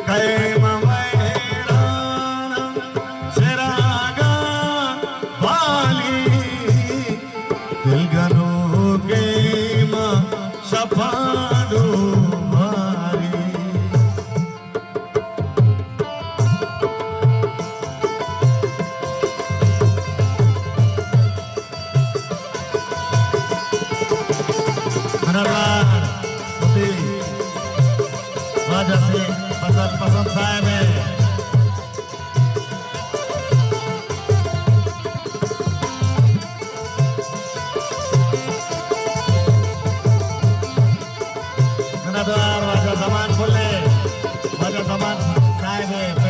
कैमा मैदाना शेरागा वाली दिलगनो कैमा शफाडो भारी राजा से पसंद साहब है राजा जमान बोले राजा जमान साहब है